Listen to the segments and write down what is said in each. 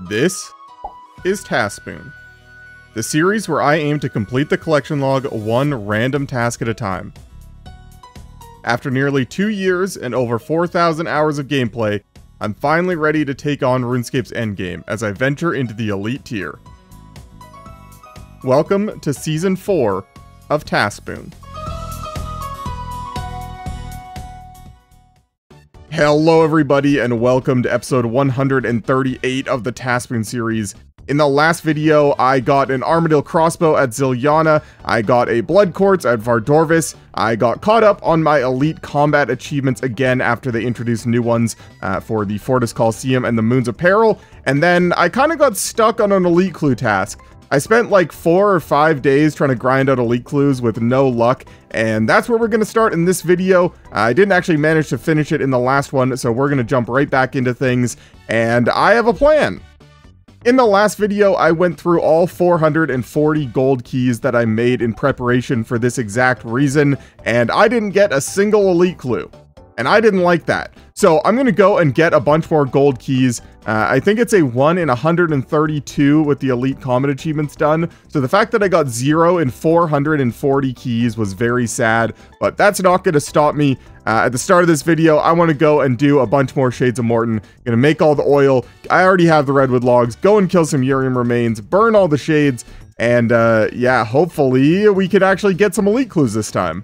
This is TaskSpoon, the series where I aim to complete the collection log one random task at a time. After nearly 2 years and over 4,000 hours of gameplay, I'm finally ready to take on RuneScape's endgame as I venture into the elite tier. Welcome to Season 4 of TaskSpoon. Hello everybody and welcome to episode 138 of the TaskSpoon series. In the last video, I got an Armadillo crossbow at Zilyana, I got a blood quartz at Vardorvis, I got caught up on my elite combat achievements again after they introduced new ones for the Fortis Coliseum and the Moons of Peril, and then I kind of got stuck on an elite clue task. I spent like 4 or 5 days trying to grind out elite clues with no luck, and that's where we're going to start in this video. I didn't actually manage to finish it in the last one, so we're going to jump right back into things, and I have a plan. In the last video, I went through all 440 gold keys that I made in preparation for this exact reason, and I didn't get a single elite clue. And I didn't like that. So I'm going to go and get a bunch more gold keys. I think it's a 1 in 132 with the elite comet achievements done. So the fact that I got 0 in 440 keys was very sad, but that's not going to stop me. At the start of this video, I want to go and do a bunch more Shades of Morton. Gonna make all the oil. I already have the redwood logs. Go and kill some Urium remains, burn all the shades, and yeah, hopefully we can actually get some elite clues this time.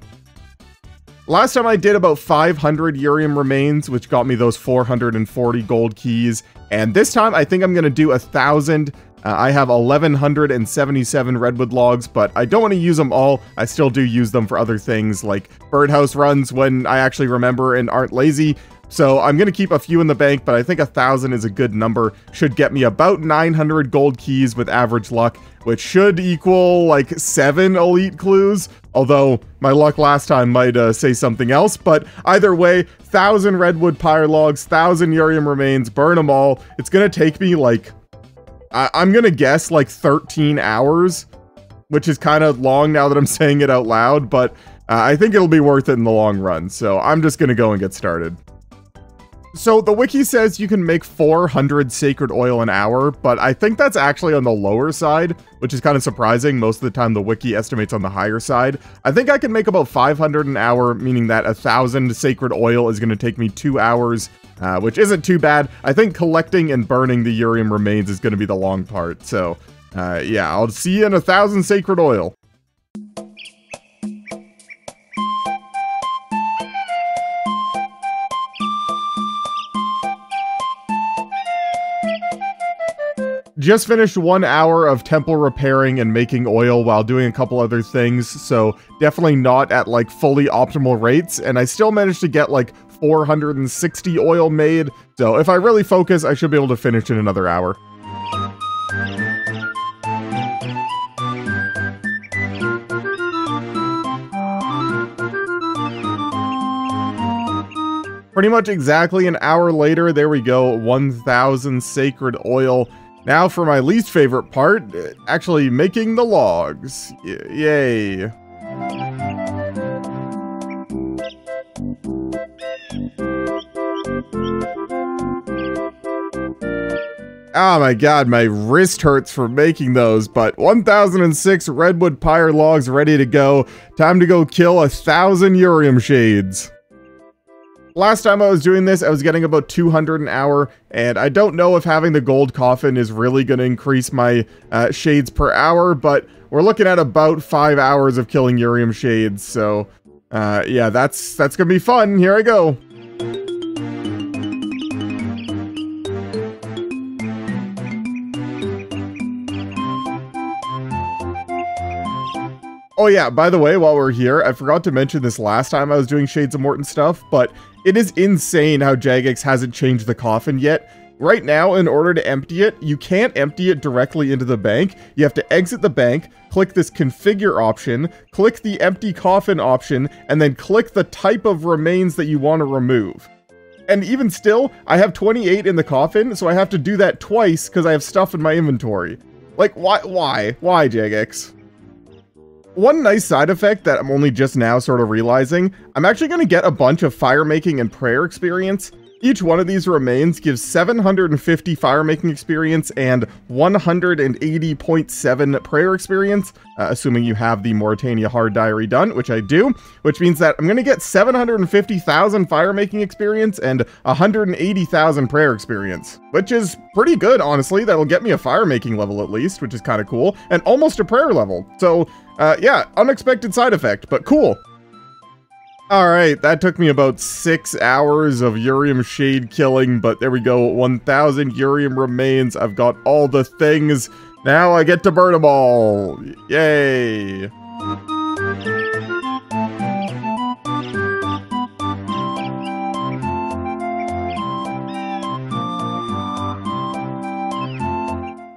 Last time I did about 500 Urium remains, which got me those 440 gold keys. And this time I think I'm going to do 1,000. I have 1,177 redwood logs, but I don't want to use them all. I still do use them for other things like birdhouse runs when I actually remember and aren't lazy. So I'm going to keep a few in the bank, but I think 1,000 is a good number. Should get me about 900 gold keys with average luck, which should equal like 7 elite clues. Although my luck last time might say something else, but either way, 1,000 redwood pyre logs, 1,000 Urium remains, burn them all. It's going to take me like, I'm going to guess like 13 hours, which is kind of long now that I'm saying it out loud, but I think it'll be worth it in the long run. So I'm just going to go and get started. So the wiki says you can make 400 sacred oil an hour, but I think that's actually on the lower side, which is kind of surprising. Most of the time the wiki estimates on the higher side. I think I can make about 500 an hour, meaning that 1,000 sacred oil is going to take me 2 hours, which isn't too bad. I think collecting and burning the Urium remains is going to be the long part. So yeah, I'll see you in 1,000 sacred oil. Just finished 1 hour of temple repairing and making oil while doing a couple other things, so definitely not at like fully optimal rates, and I still managed to get like 460 oil made, so if I really focus, I should be able to finish in another hour. Pretty much exactly an hour later, there we go, 1,000 sacred oil. Now for my least favorite part, actually making the logs. Yay. Oh my god, my wrist hurts from making those, but 1,006 redwood pyre logs ready to go. Time to go kill 1,000 Urium shades. Last time I was doing this, I was getting about 200 an hour, and I don't know if having the gold coffin is really going to increase my shades per hour, but we're looking at about 5 hours of killing Urium shades, so yeah, that's going to be fun. Here I go. Oh yeah, by the way, while we're here, I forgot to mention this last time I was doing Shades of Morton stuff, but it is insane how Jagex hasn't changed the coffin yet. Right now, in order to empty it, you can't empty it directly into the bank. You have to exit the bank, click this configure option, click the empty coffin option, and then click the type of remains that you want to remove. And even still, I have 28 in the coffin, so I have to do that twice because I have stuff in my inventory. Like, why, Jagex? One nice side effect that I'm only just now sort of realizing, I'm actually going to get a bunch of fire making and prayer experience. Each one of these remains gives 750 fire-making experience and 180.7 prayer experience, assuming you have the Mauritania Hard Diary done, which I do, which means that I'm going to get 750,000 fire-making experience and 180,000 prayer experience, which is pretty good, honestly. That'll get me a fire-making level at least, which is kind of cool, and almost a prayer level. So, yeah, unexpected side effect, but cool. Alright, that took me about 6 hours of Urium shade killing, but there we go, 1,000 Urium remains. I've got all the things. Now I get to burn them all. Yay!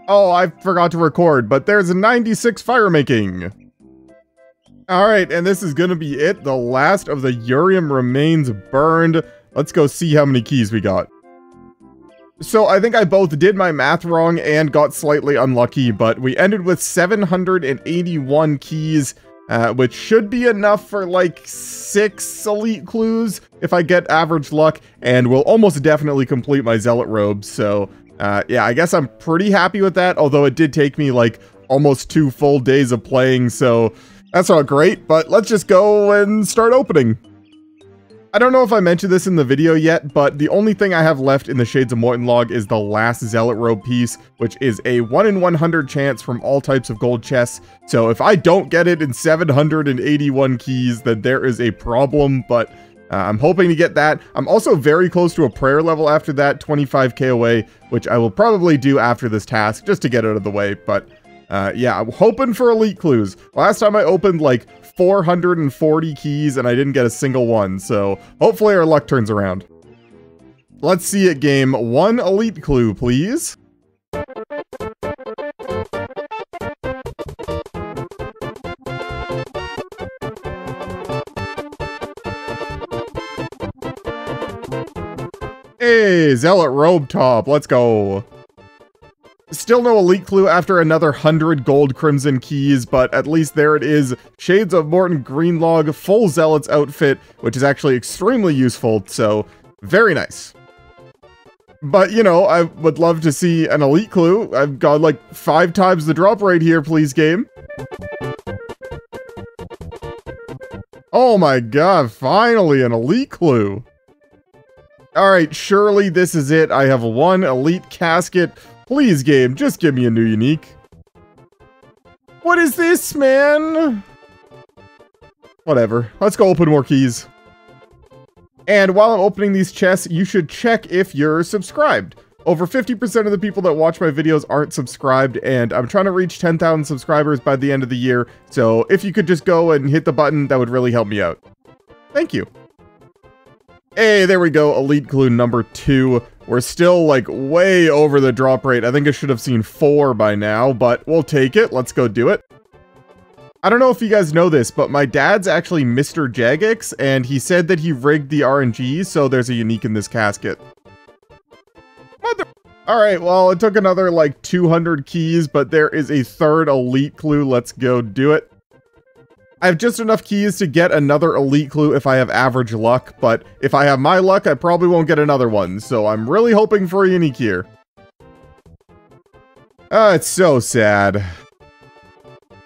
Oh, I forgot to record, but there's 96 fire making. Alright, and this is gonna be it. The last of the Urium remains burned. Let's go see how many keys we got. So I think I both did my math wrong and got slightly unlucky, but we ended with 781 keys, which should be enough for like 6 elite clues if I get average luck, and will almost definitely complete my zealot robe. So yeah, I guess I'm pretty happy with that, although it did take me like almost 2 full days of playing, so that's not great, but let's just go and start opening. I don't know if I mentioned this in the video yet, but the only thing I have left in the Shades of Mortenlog is the last Zealot Robe piece, which is a 1 in 100 chance from all types of gold chests. So if I don't get it in 781 keys, then there is a problem, but I'm hoping to get that. I'm also very close to a prayer level after that, 25k away, which I will probably do after this task, just to get out of the way, but yeah, I'm hoping for elite clues. Last time I opened like 440 keys and I didn't get a single one, so hopefully our luck turns around. Let's see it, game. 1 elite clue, please. Hey, Zealot Robe Top, let's go. Still no elite clue after another 100 gold crimson keys, but at least there it is. Shades of Morton Greenlog full Zealot's outfit, which is actually extremely useful, so very nice. But, you know, I would love to see an elite clue. I've got like 5 times the drop rate here, please, game. Oh my god, finally an elite clue. Alright, surely this is it. I have 1 elite casket. Please, game, just give me a new unique. What is this, man? Whatever. Let's go open more keys. And while I'm opening these chests, you should check if you're subscribed. Over 50% of the people that watch my videos aren't subscribed, and I'm trying to reach 10,000 subscribers by the end of the year, so if you could just go and hit the button, that would really help me out. Thank you. Hey, there we go, elite clue number 2. We're still, like, way over the drop rate. I think I should have seen 4 by now, but we'll take it. Let's go do it. I don't know if you guys know this, but my dad's actually Mr. Jagex, and he said that he rigged the RNG, so there's a unique in this casket. Alright, well, it took another, like, 200 keys, but there is a 3rd elite clue. Let's go do it. I have just enough keys to get another elite clue if I have average luck, but if I have my luck, I probably won't get another one, so I'm really hoping for a unique here. It's so sad.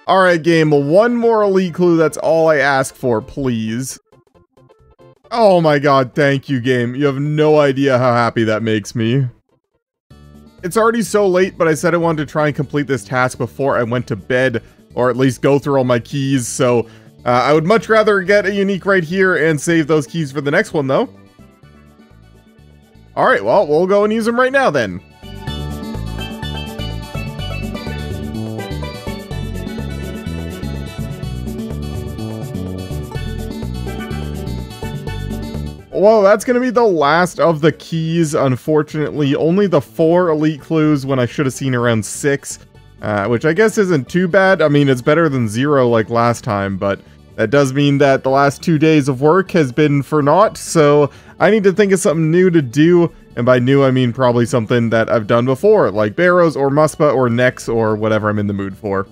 Alright, game, 1 more elite clue, that's all I ask for, please. Oh my god, thank you, game. You have no idea how happy that makes me. It's already so late, but I said I wanted to try and complete this task before I went to bed, or at least go through all my keys, so I would much rather get a unique right here and save those keys for the next one, though. Alright, well, we'll go and use them right now, then. Well, that's going to be the last of the keys, unfortunately. Only the 4 elite clues when I should have seen around 6. Which I guess isn't too bad. I mean, it's better than 0 like last time, but that does mean that the last 2 days of work has been for naught, so I need to think of something new to do, and by new I mean probably something that I've done before, like Barrows or Muspa or Nex or whatever I'm in the mood for.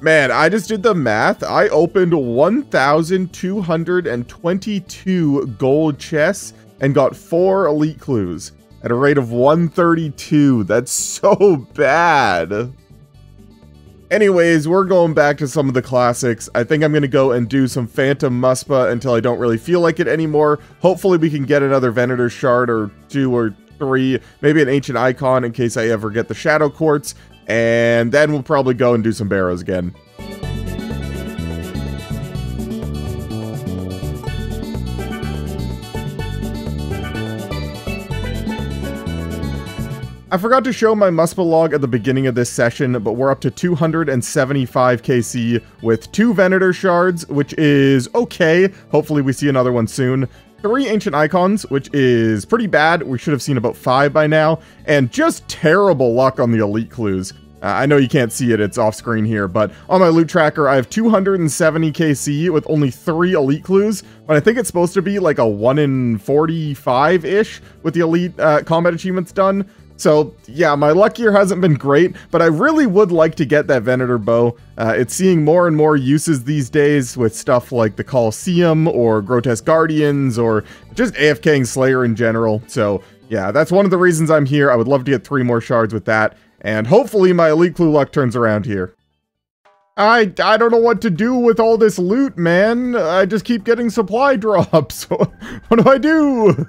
Man, I just did the math. I opened 1,222 gold chests and got 4 elite clues at a rate of 132. That's so bad. Anyways, we're going back to some of the classics. I think I'm going to go and do some Phantom Muspa until I don't really feel like it anymore. Hopefully we can get another Venator Shard or 2 or 3, maybe an Ancient Icon in case I ever get the Shadow Quartz, and then we'll probably go and do some Barrows again. I forgot to show my Muspa log at the beginning of this session, but we're up to 275 KC with 2 Venator Shards, which is okay. Hopefully we see another one soon. 3 Ancient Icons, which is pretty bad. We should have seen about 5 by now. And just terrible luck on the Elite Clues. I know you can't see it, it's off screen here, but on my loot tracker, I have 270 KC with only 3 Elite Clues, when I think it's supposed to be like a 1 in 45-ish with the Elite combat achievements done. So, yeah, my luck here hasn't been great, but I really would like to get that Venator bow. It's seeing more and more uses these days with stuff like the Colosseum or Grotesque Guardians or just AFKing Slayer in general. So, yeah, that's one of the reasons I'm here. I would love to get 3 more shards with that, and hopefully my Elite Clue luck turns around here. I don't know what to do with all this loot, man. I just keep getting supply drops. What do I do?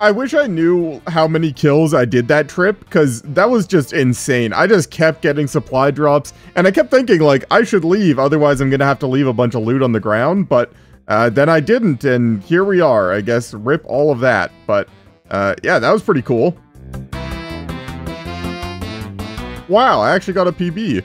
I wish I knew how many kills I did that trip, because that was just insane. I just kept getting supply drops, and I kept thinking, like, I should leave, otherwise I'm gonna have to leave a bunch of loot on the ground, but then I didn't, and here we are. I guess rip all of that, but yeah, that was pretty cool. Wow, I actually got a PB.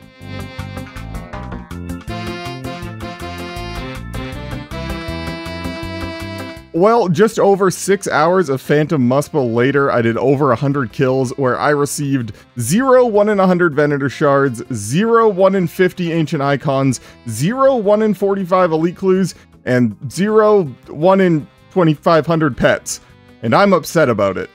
Well, just over 6 hours of Phantom Muspa later, I did over 100 kills, where I received 0 1 in 100 Venator Shards, 0 1 in 50 Ancient Icons, 0 1 in 45 Elite Clues, and 0 1 in 2,500 pets. And I'm upset about it.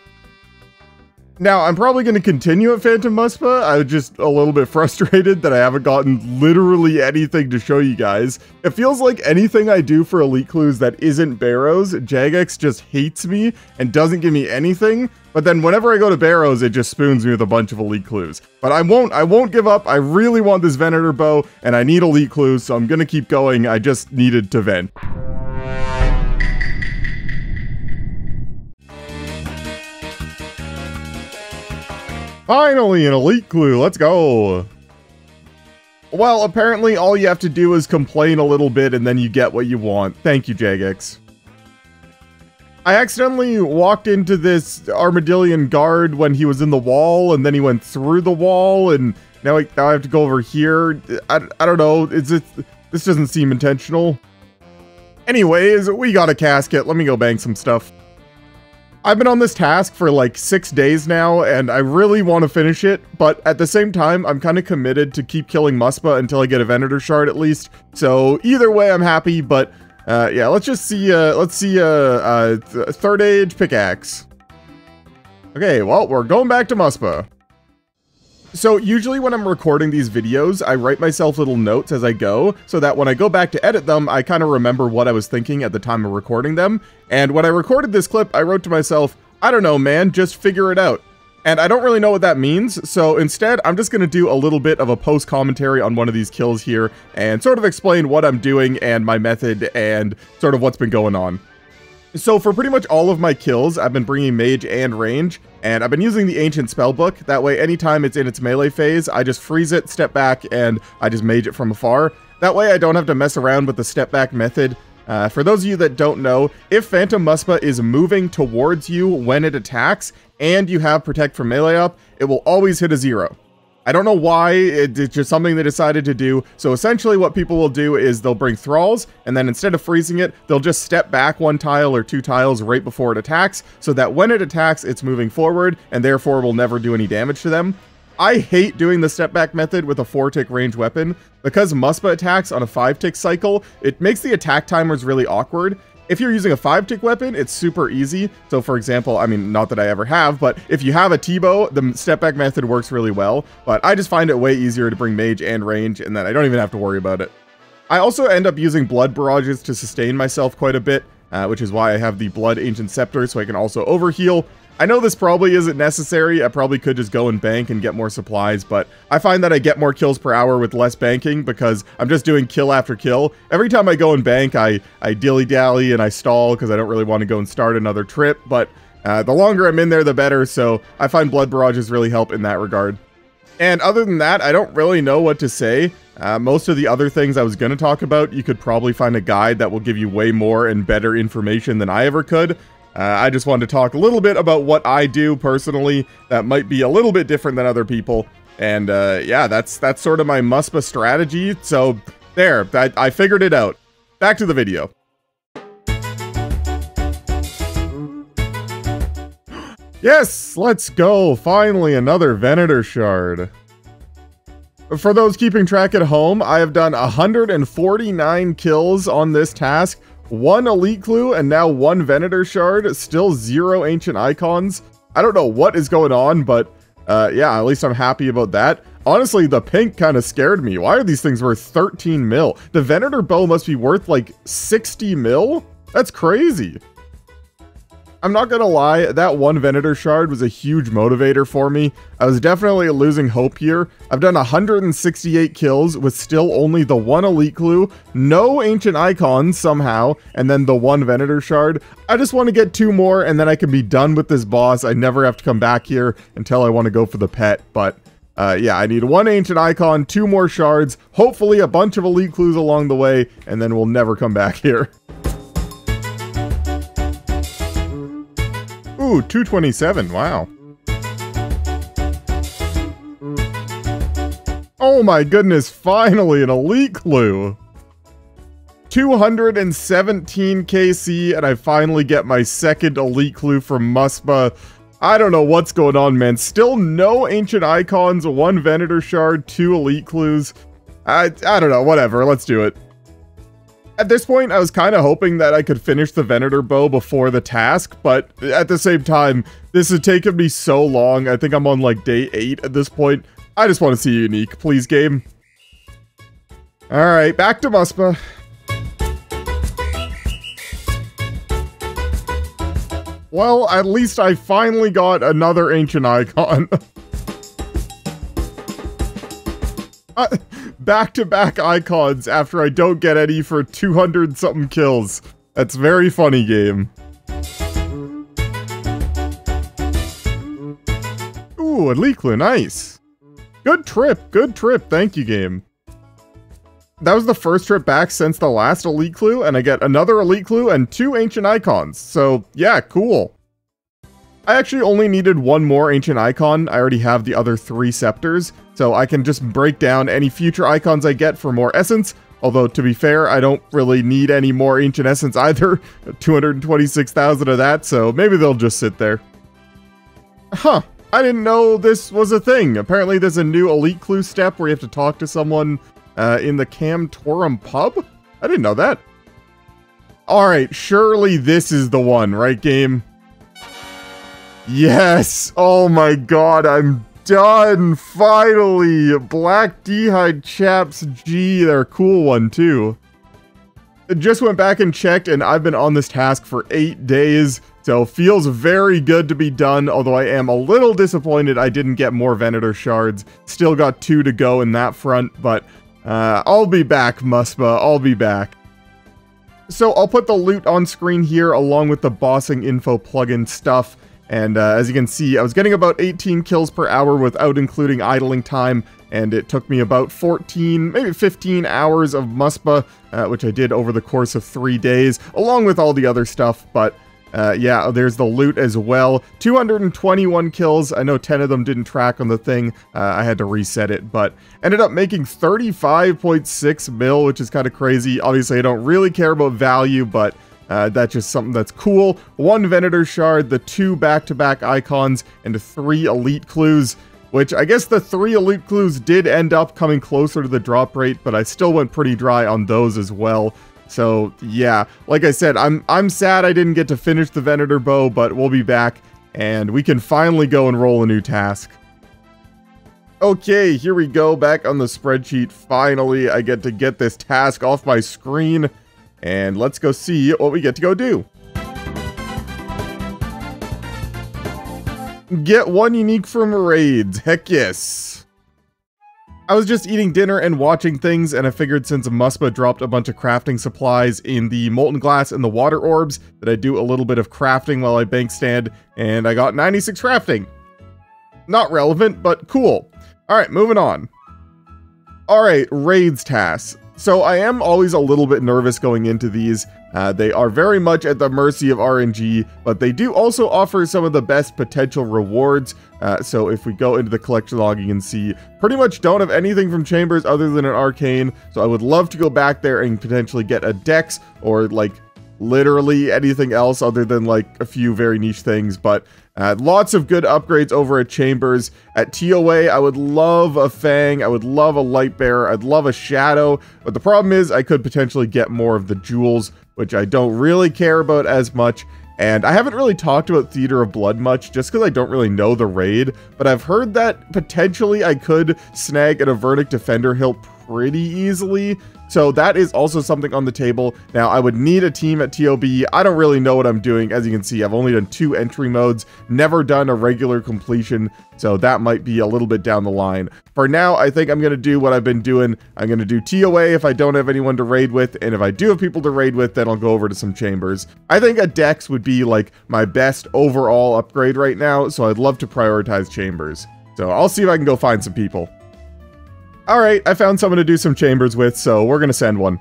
Now, I'm probably going to continue at Phantom Muspa. I'm just a little bit frustrated that I haven't gotten literally anything to show you guys. It feels like anything I do for Elite Clues that isn't Barrows, Jagex just hates me and doesn't give me anything. But then whenever I go to Barrows, it just spoons me with a bunch of Elite Clues. But I won't give up. I really want this Venator bow, and I need Elite Clues, so I'm going to keep going. I just needed to vent. Finally, an Elite Clue, let's go! Well, apparently all you have to do is complain a little bit and then you get what you want. Thank you, Jagex. I accidentally walked into this Armadillion guard when he was in the wall, and then he went through the wall, and now I have to go over here. I don't know, this doesn't seem intentional. Anyways, we got a casket, let me go bang some stuff. I've been on this task for like 6 days now, and I really want to finish it, but at the same time, I'm kind of committed to keep killing Muspa until I get a Venator Shard at least. So either way, I'm happy, but yeah, let's see a 3rd age pickaxe. Okay, well, we're going back to Muspa. So usually when I'm recording these videos, I write myself little notes as I go, so that when I go back to edit them, I kind of remember what I was thinking at the time of recording them. And when I recorded this clip, I wrote to myself, I don't know, man, just figure it out. And I don't really know what that means, so instead, I'm just going to do a little bit of a post-commentary on one of these kills here, and sort of explain what I'm doing and my method and sort of what's been going on. So for pretty much all of my kills, I've been bringing Mage and Range, and I've been using the Ancient Spellbook. That way, anytime it's in its melee phase, I just freeze it, step back, and I just Mage it from afar. That way, I don't have to mess around with the step back method. For those of you that don't know, if Phantom Muspa is moving towards you when it attacks, and you have Protect from Melee up, it will always hit a 0. I don't know why, it's just something they decided to do. So essentially what people will do is they'll bring Thralls, and then instead of freezing it, they'll just step back 1 tile or 2 tiles right before it attacks, so that when it attacks, it's moving forward, and therefore will never do any damage to them. I hate doing the step back method with a 4-tick range weapon. Because Muspa attacks on a 5-tick cycle, it makes the attack timers really awkward. If you're using a 5-tick weapon, it's super easy. So for example, I mean, not that I ever have, but if you have a T-bow, the step back method works really well. But I just find it way easier to bring Mage and Range, and then I don't even have to worry about it. I also end up using Blood Barrages to sustain myself quite a bit. which is why I have the Blood Ancient Scepter, so I can also overheal. I know this probably isn't necessary. I probably could just go and bank and get more supplies, but I find that I get more kills per hour with less banking because I'm just doing kill after kill. Every time I go and bank, I dilly-dally and I stall because I don't really want to go and start another trip, but the longer I'm in there, the better, so I find Blood Barrages really help in that regard. And other than that, I don't really know what to say. Most of the other things I was going to talk about, you could probably find a guide that will give you way more and better information than I ever could. I just wanted to talk a little bit about what I do personally that might be a little bit different than other people. And yeah, that's sort of my Muspa strategy. So there, I figured it out. Back to the video. Yes, let's go. Finally, another Venator Shard. For those keeping track at home, I have done 149 kills on this task. 1 Elite Clue, and now 1 Venator Shard, still 0 Ancient Icons. I don't know what is going on, but yeah, at least I'm happy about that. Honestly, the pink kind of scared me. Why are these things worth 13 mil? The Venator bow must be worth like 60 mil? That's crazy. I'm not gonna lie, that 1 Venator Shard was a huge motivator for me. I was definitely losing hope here. I've done 168 kills with still only the 1 Elite Clue, no Ancient Icons somehow, and then the 1 Venator Shard. I just want to get 2 more and then I can be done with this boss. I never have to come back here until I want to go for the pet, but yeah, I need 1 Ancient Icon, 2 more shards, hopefully a bunch of Elite Clues along the way, and then we'll never come back here. Ooh, 227, wow. Oh my goodness, finally an Elite Clue. 217 KC, and I finally get my second Elite Clue from Muspa. I don't know what's going on, man. Still no Ancient Icons, 1 Venator Shard, 2 Elite Clues. I don't know, whatever, let's do it. At this point, I was kind of hoping that I could finish the Venator bow before the task, but at the same time, this has taken me so long. I think I'm on like day 8 at this point. I just want to see a unique, please, game. Alright, back to Muspa. Well, at least I finally got another Ancient Icon. Back-to-back icons after I don't get any for 200-something kills. That's very funny, game. Ooh, Elite Clue, nice. Good trip, thank you, game. That was the first trip back since the last Elite Clue, and I get another Elite Clue and 2 Ancient Icons. So, yeah, cool. I actually only needed 1 more Ancient Icon. I already have the other 3 Scepters, so I can just break down any future icons I get for more Essence. Although, to be fair, I don't really need any more Ancient Essence either. 226,000 of that, so maybe they'll just sit there. Huh. I didn't know this was a thing. Apparently there's a new Elite Clue step where you have to talk to someone in the Camtorum pub? I didn't know that. Alright, surely this is the one, right, game? Yes! Oh my god, I'm done! Finally! Black D'hide Chaps G, they're a cool one too. I just went back and checked, and I've been on this task for 8 days, so feels very good to be done, although I am a little disappointed I didn't get more Venator Shards. Still got 2 to go in that front, but I'll be back, Muspa, I'll be back. So I'll put the loot on screen here along with the bossing info plugin stuff. And as you can see, I was getting about 18 kills per hour without including idling time, and it took me about 14, maybe 15 hours of Muspa, which I did over the course of 3 days, along with all the other stuff, but yeah, there's the loot as well. 221 kills, I know 10 of them didn't track on the thing, I had to reset it, but ended up making 35.6 mil, which is kind of crazy. Obviously, I don't really care about value, but that's just something that's cool. 1 Venator Shard, the 2 back-to-back icons, and 3 Elite Clues, which I guess the 3 Elite Clues did end up coming closer to the drop rate, but I still went pretty dry on those as well. So yeah, like I said, I'm sad I didn't get to finish the Venator bow, but we'll be back, and we can finally go and roll a new task. Okay, here we go, back on the spreadsheet. Finally, I get to get this task off my screen. and let's go see what we get to go do. Get 1 unique from raids. Heck yes. I was just eating dinner and watching things, and I figured since Muspa dropped a bunch of crafting supplies in the molten glass and the water orbs, that I'd do a little bit of crafting while I bank stand, and I got 96 crafting. Not relevant, but cool. Alright, moving on. Alright, raids tasks. So I am always a little bit nervous going into these. They are very much at the mercy of RNG, but they do also offer some of the best potential rewards. So if we go into the collection log, you can see pretty much don't have anything from Chambers other than an Arcane. So I would love to go back there and potentially get a Dex or like literally anything else other than like a few very niche things, but lots of good upgrades over at Chambers. At TOA, I would love a Fang, I would love a Light Bearer, I'd love a Shadow, but the problem is I could potentially get more of the jewels, which I don't really care about as much. And I haven't really talked about Theater of Blood much, just because I don't really know the raid, but I've heard that potentially I could snag an Avernic Defender hilt pretty easily. So that is also something on the table. Now, I would need a team at TOB. I don't really know what I'm doing. As you can see, I've only done 2 entry modes, never done a regular completion, so that might be a little bit down the line. For now, I think I'm going to do what I've been doing. I'm going to do TOA if I don't have anyone to raid with, and if I do have people to raid with, then I'll go over to some Chambers. I think a Dex would be like my best overall upgrade right now, so I'd love to prioritize Chambers. So I'll see if I can go find some people. Alright, I found someone to do some Chambers with, so we're gonna send one.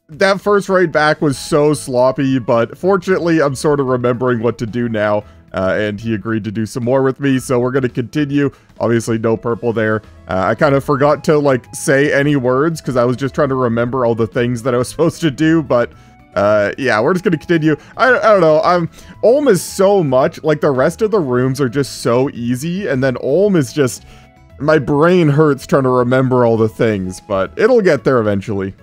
That first raid back was so sloppy, but fortunately I'm sort of remembering what to do now. And he agreed to do some more with me, so we're going to continue. Obviously, no purple there. I kind of forgot to, like, say any words, because I was just trying to remember all the things that I was supposed to do, but, yeah, we're just going to continue. I don't know, Olm is so much, like, the rest of the rooms are just so easy, and then Olm is just, my brain hurts trying to remember all the things, but it'll get there eventually.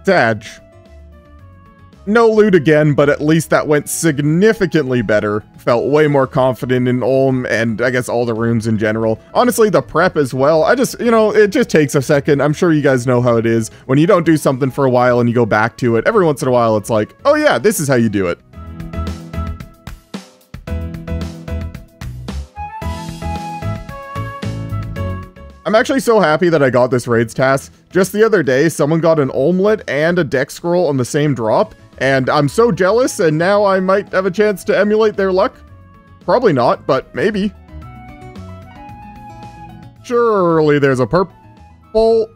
Sag. No loot again, but at least that went significantly better. Felt way more confident in Olm and I guess all the rooms in general. Honestly, the prep as well. I just, you know, it just takes a second. I'm sure you guys know how it is. When you don't do something for a while and you go back to it, every once in a while it's like, oh yeah, this is how you do it. I'm actually so happy that I got this raids task. Just the other day, someone got an Olmlet and a Dex scroll on the same drop, and I'm so jealous, and now I might have a chance to emulate their luck. Probably not, but maybe. Surely there's a purple...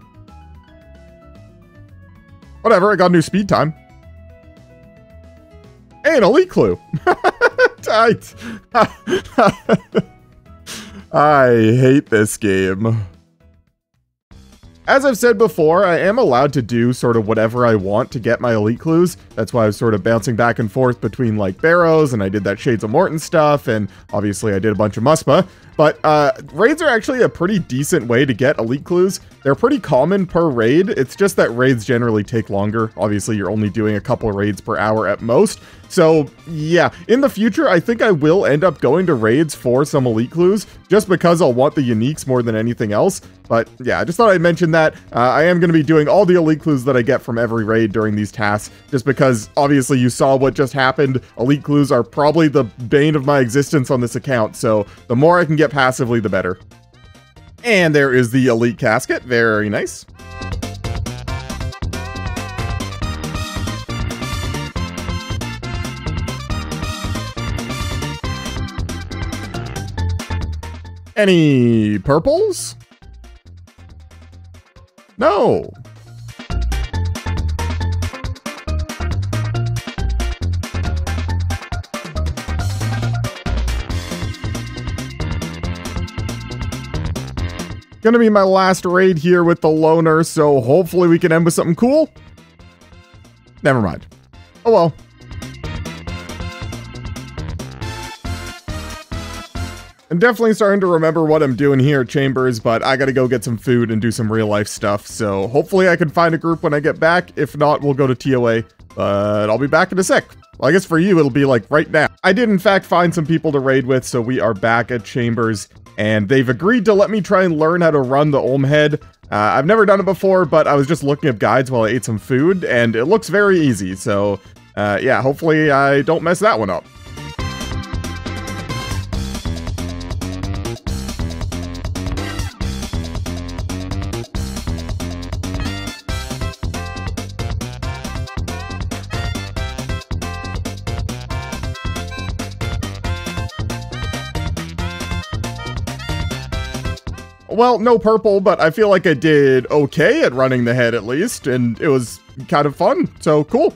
Whatever, I got a new speed time. Hey, an elite clue! I hate this game. As I've said before, I am allowed to do sort of whatever I want to get my elite clues. That's why I was sort of bouncing back and forth between like Barrows, and I did that Shades of Morton stuff, and obviously I did a bunch of Muspa. But raids are actually a pretty decent way to get elite clues. They're pretty common per raid. It's just that raids generally take longer. Obviously, you're only doing a couple of raids per hour at most. So yeah, in the future, I think I will end up going to raids for some elite clues, just because I'll want the uniques more than anything else. But yeah, I just thought I'd mention that. I am going to be doing all the elite clues that I get from every raid during these tasks, just because obviously you saw what just happened. Elite clues are probably the bane of my existence on this account, so the more I can get passively, the better. And there is the elite casket. Very nice. Any purples? No. Gonna be my last raid here with the loner, so hopefully we can end with something cool. Never mind. Oh well. I'm definitely starting to remember what I'm doing here at Chambers, but I gotta go get some food and do some real life stuff, so hopefully I can find a group when I get back. If not, we'll go to TOA, but I'll be back in a sec. Well, I guess for you, it'll be like right now. I did in fact find some people to raid with, so we are back at Chambers, and they've agreed to let me try and learn how to run the Olmhead. I've never done it before, but I was just looking up guides while I ate some food, and it looks very easy, so yeah, hopefully I don't mess that one up. Well, no purple, but I feel like I did okay at running the head at least, and it was kind of fun, so cool.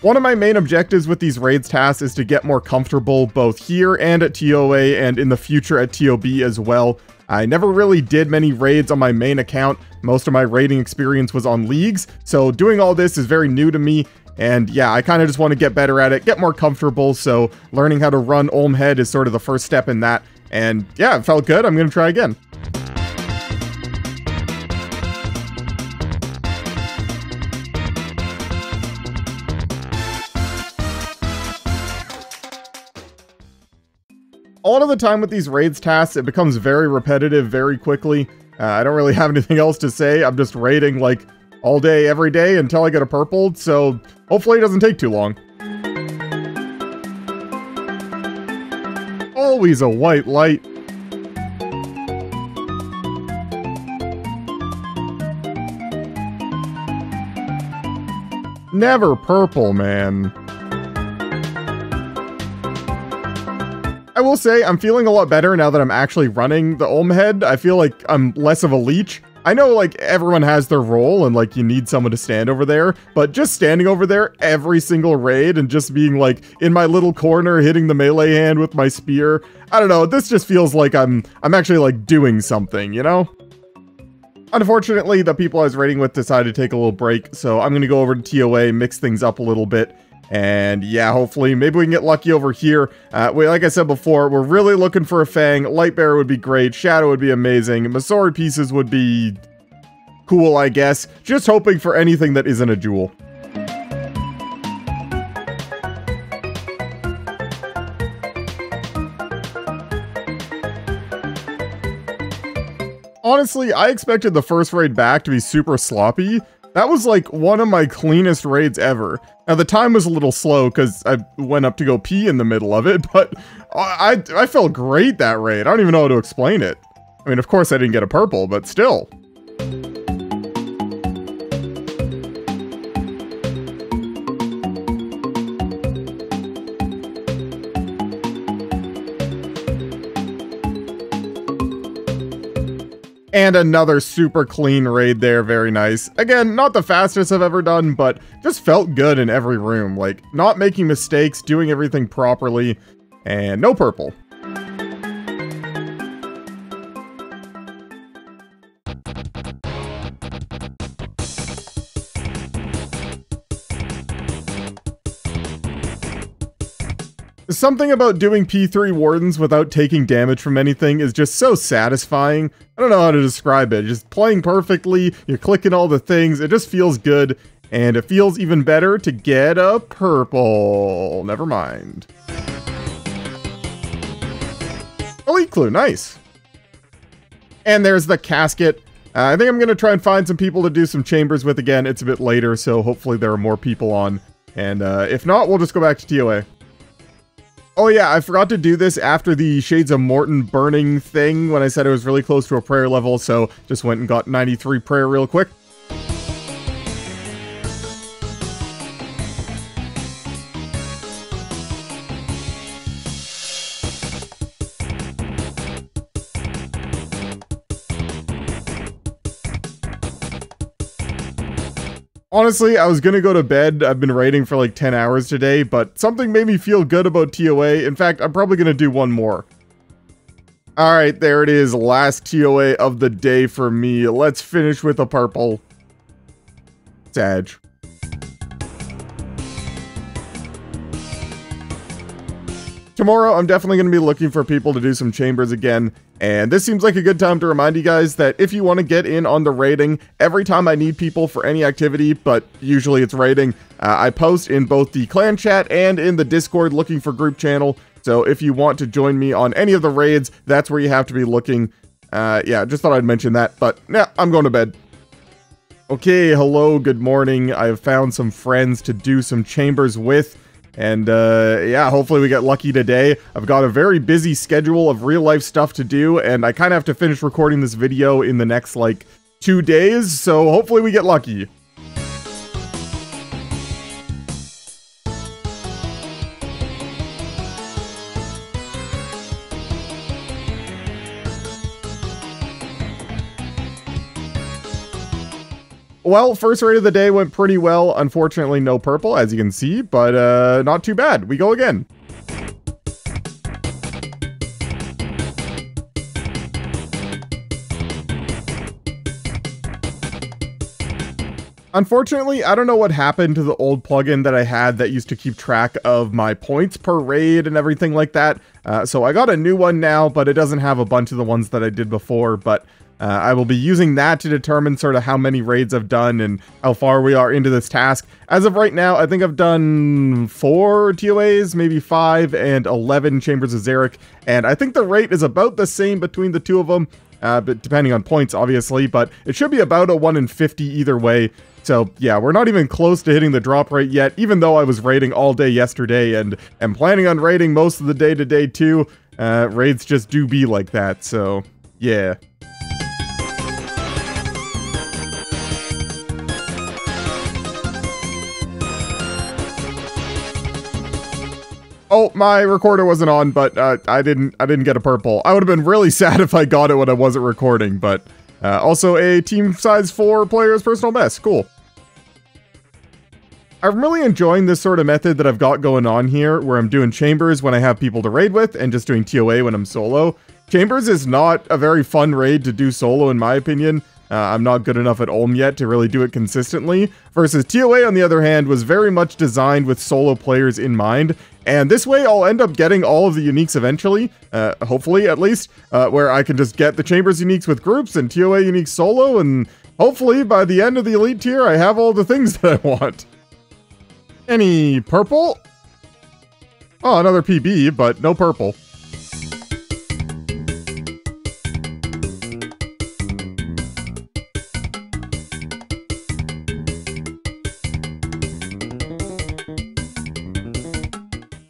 One of my main objectives with these raids tasks is to get more comfortable both here and at TOA and in the future at TOB as well. I never really did many raids on my main account. Most of my raiding experience was on leagues, so doing all this is very new to me. And yeah, I kind of just want to get better at it, get more comfortable, so learning how to run Olmhead is sort of the first step in that. And yeah, it felt good. I'm going to try again. A lot of the time with these raids tasks, it becomes very repetitive very quickly. I don't really have anything else to say. I'm just raiding like all day, every day until I get a purple, so hopefully it doesn't take too long. Always a white light. Never purple, man. I will say, I'm feeling a lot better now that I'm actually running the Olmhead. I feel like I'm less of a leech. I know, like, everyone has their role and, like, you need someone to stand over there, but just standing over there every single raid and just being, like, in my little corner hitting the melee hand with my spear, I don't know, this just feels like I'm actually, like, doing something, you know? Unfortunately, the people I was raiding with decided to take a little break, so I'm gonna go over to TOA, mix things up a little bit. And yeah, hopefully, maybe we can get lucky over here. Like I said before, we're really looking for a Fang. Lightbearer would be great. Shadow would be amazing. Masori pieces would be cool, I guess. Just hoping for anything that isn't a jewel. Honestly, I expected the first raid back to be super sloppy. That was like one of my cleanest raids ever. Now the time was a little slow because I went up to go pee in the middle of it, but I felt great that raid. I don't even know how to explain it. I mean, of course I didn't get a purple, but still. And another super clean raid there, very nice. Again, not the fastest I've ever done, but just felt good in every room. Like, not making mistakes, doing everything properly, and no purple. Something about doing P3 Wardens without taking damage from anything is just so satisfying. I don't know how to describe it. Just playing perfectly, you're clicking all the things, it just feels good. And it feels even better to get a purple. Never mind. Elite clue, nice. And there's the casket. I think I'm going to try and find some people to do some chambers with again. It's a bit later, so hopefully there are more people on. And if not, we'll just go back to TOA. Oh yeah, I forgot to do this after the Shades of Morton burning thing when I said it was really close to a prayer level, so just went and got 93 prayer real quick. Honestly, I was gonna go to bed. I've been raiding for like 10 hours today, but something made me feel good about TOA. In fact, I'm probably gonna do one more. All right, there it is. Last TOA of the day for me. Let's finish with a purple. Sag. Tomorrow, I'm definitely going to be looking for people to do some chambers again, and this seems like a good time to remind you guys that if you want to get in on the raiding, every time I need people for any activity, but usually it's raiding, I post in both the clan chat and in the Discord looking for group channel, so if you want to join me on any of the raids, that's where you have to be looking. Yeah, just thought I'd mention that, but yeah, I'm going to bed. Okay, hello, good morning. I have found some friends to do some chambers with. And, yeah, hopefully we get lucky today. I've got a very busy schedule of real-life stuff to do, and I kind of have to finish recording this video in the next, like, 2 days, so hopefully we get lucky. Well, first raid of the day went pretty well. Unfortunately, no purple, as you can see, but not too bad. We go again. Unfortunately, I don't know what happened to the old plugin that I had that used to keep track of my points per raid and everything like that. So I got a new one now, but it doesn't have a bunch of the ones that I did before, but I will be using that to determine sort of how many raids I've done and how far we are into this task. As of right now, I think I've done 4 TOAs, maybe 5, and 11 Chambers of Xeric, and I think the rate is about the same between the two of them, but depending on points, obviously, but it should be about a 1 in 50 either way. So yeah, we're not even close to hitting the drop rate yet, even though I was raiding all day yesterday and am planning on raiding most of the day today too. Raids just do be like that, so yeah. Oh, my recorder wasn't on, but I didn't get a purple. I would have been really sad if I got it when I wasn't recording, but also a team size 4 players personal best. Cool. I'm really enjoying this sort of method that I've got going on here, where I'm doing chambers when I have people to raid with, and just doing TOA when I'm solo. Chambers is not a very fun raid to do solo, in my opinion. I'm not good enough at Ulm yet to really do it consistently, versus TOA, on the other hand, was very much designed with solo players in mind, and this way I'll end up getting all of the uniques eventually, hopefully at least, where I can just get the Chambers uniques with groups and TOA uniques solo, and hopefully by the end of the elite tier I have all the things that I want. Any purple? Oh, another PB, but no purple.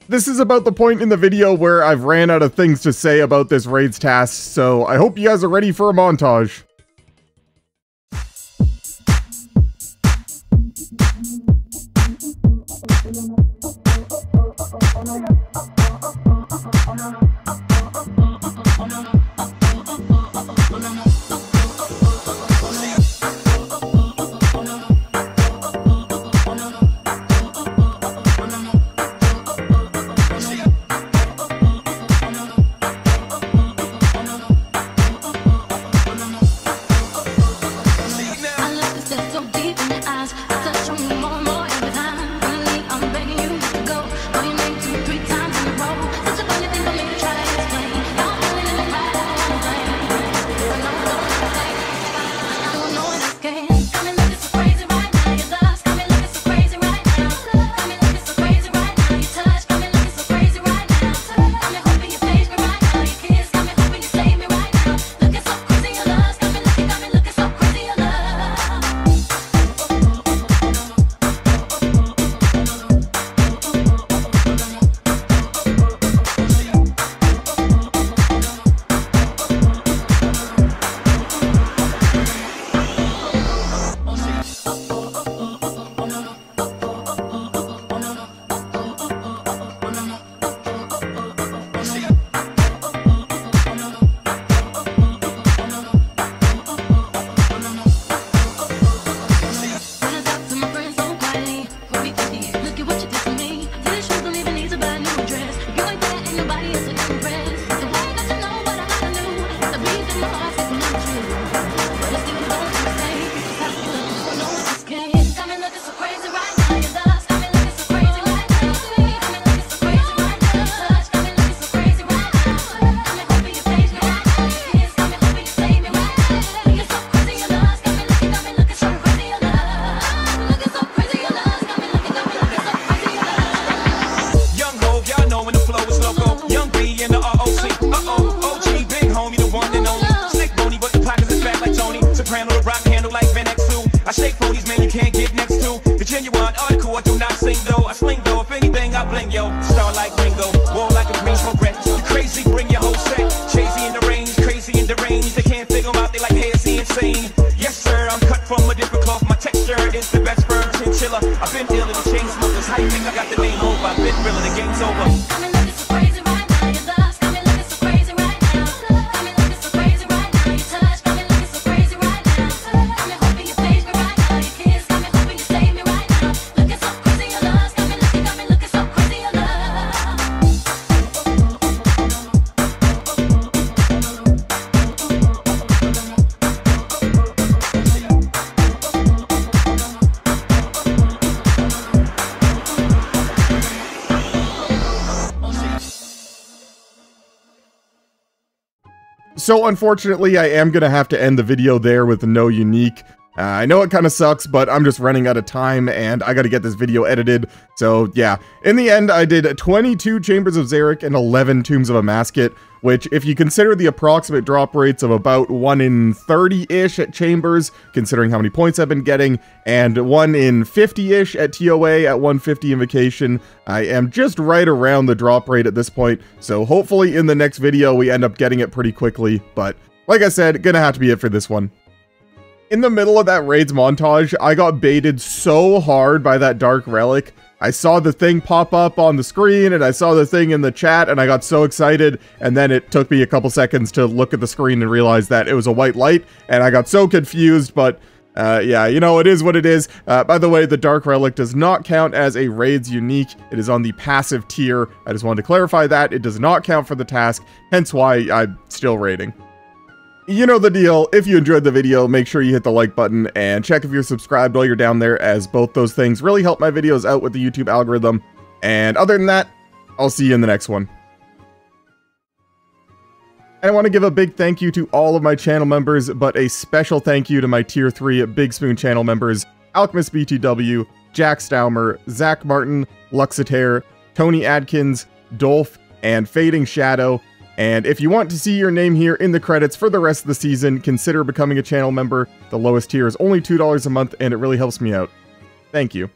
This is about the point in the video where I've ran out of things to say about this raids task, so I hope you guys are ready for a montage. yo, star like Ringo, war like a green progress. Crazy, bring your whole set. Chasey in the range, crazy in the range. They can't figure out, they like, hey, is he insane? Yes, sir, I'm cut from a different cloth. My texture is the best firm chinchilla. I've been dealing with chain smokers. How you think I got the name over? I've been real, the game's over. So unfortunately, I am going to have to end the video there with no unique. I know it kind of sucks, but I'm just running out of time and I got to get this video edited. So yeah, in the end, I did 22 Chambers of Xeric and 11 Tombs of a Masket, which if you consider the approximate drop rates of about 1 in 30-ish at Chambers, considering how many points I've been getting, and 1 in 50-ish at TOA at 150 Invocation, I am just right around the drop rate at this point. So hopefully in the next video, we end up getting it pretty quickly. But like I said, gonna have to be it for this one. In the middle of that raids montage, I got baited so hard by that dark relic. I saw the thing pop up on the screen and I saw the thing in the chat and I got so excited, and then it took me a couple seconds to look at the screen and realize that it was a white light and I got so confused. But yeah, you know, it is what it is. By the way, the dark relic does not count as a raids unique. It is on the passive tier. I just wanted to clarify that. It does not count for the task, hence why I'm still raiding. You know the deal. If you enjoyed the video, make sure you hit the like button and check if you're subscribed while you're down there, as both those things really help my videos out with the YouTube algorithm. And other than that, I'll see you in the next one. And I want to give a big thank you to all of my channel members, but a special thank you to my tier 3 Big Spoon channel members: Alchemist BTW, Jack Staumer, Zach Martin, Luxitaire, Tony Adkins, Dolph, and Fading Shadow. And if you want to see your name here in the credits for the rest of the season, consider becoming a channel member. The lowest tier is only $2 a month, and it really helps me out. Thank you.